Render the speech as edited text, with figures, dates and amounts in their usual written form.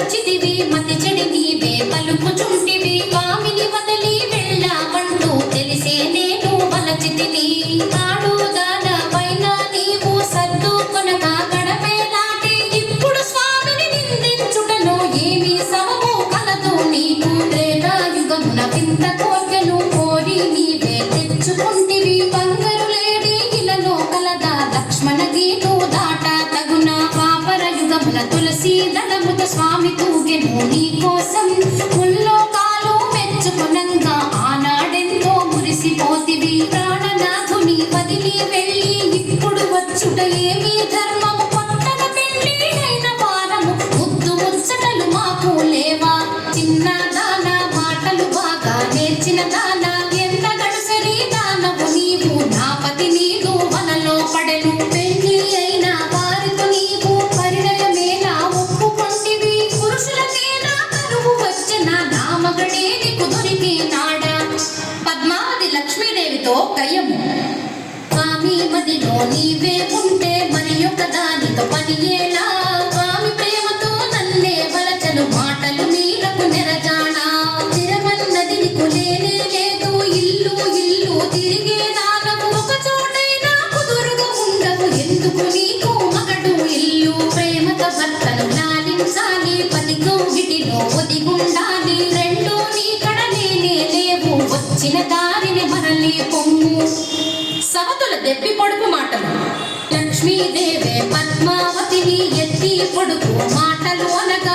వచ్చితివి మతి చెడి నీవే పలుకుచుంటివి కామిని వదలి వెళ్ళామంటూ తెలిసే నేను వలచితిని నాడు దాన పైన నీవు సర్దుకొనగా గడపే దాటి ఇప్పుడు స్వామిని నిందించుటలో ఏమి సమము కలదు నీకు త్రేతాయుగమున వింత కోర్కెలు కోరి నీవే తెచ్చుకుంటివి బంగారు లేడి ఇలలో కలదా లక్ష్మణ గీటు దాట తగున పాపర యుగమున తులసి దళముత స్వామి తూగెను నీ కోసం ముల్లోకాలు మెచ్చుకొనంగా ఆనాడెంతో మురిసిపోతివి ప్రాణనాథుని వదిలి వెళ్ళి ఇప్పుడు వచ్చుట ఏమి ధర్మము కొత్తగా పెళ్లి అయిన వారము ముద్దు ముచ్చటలు మాకు లేవా చిన్న దాన మాటలు బాగా నేర్చిన దాన ఎంత గడుసరి దానవు నీవు నాపతి నీదు వలలో పడెను పెళ్లి అయిన వారితో నీవు పరిణయమేనా ఒప్పుకొంటివి పురుషులకేనా కరువు వచ్చిన నామగడే నీకు దొరికి నాడా పద్మావతి లక్ష్మీదేవితో కయ్యము స్వామి మదిలో నీవే ఉంటే మరి యొక్క దానితో పని ఎలా స్వామి ప్రేమతో నన్నే వలచను మాటలు నీలకు నెరజానా తిరమన్నది నీకు లేనే లేదు ఇల్లు ఇల్లు తిరిగే దానవు ఒక చోటైనా కుదురుగా ఉండవు ఎందుకు నీకు మగడు ఇల్లు ప్రేమతో భర్తను లాలించాలి పది గౌగిటిలో ఒదిగుండాలి రెండు నీ కడలేనే లేవు వచ్చిన దారిని మనల్ని పొమ్ము సవతుల దెప్పి పొడుపు మాటలు లక్ష్మీదేవే పద్మావతిని ఎత్తి పొడుపు మాటలు అనగా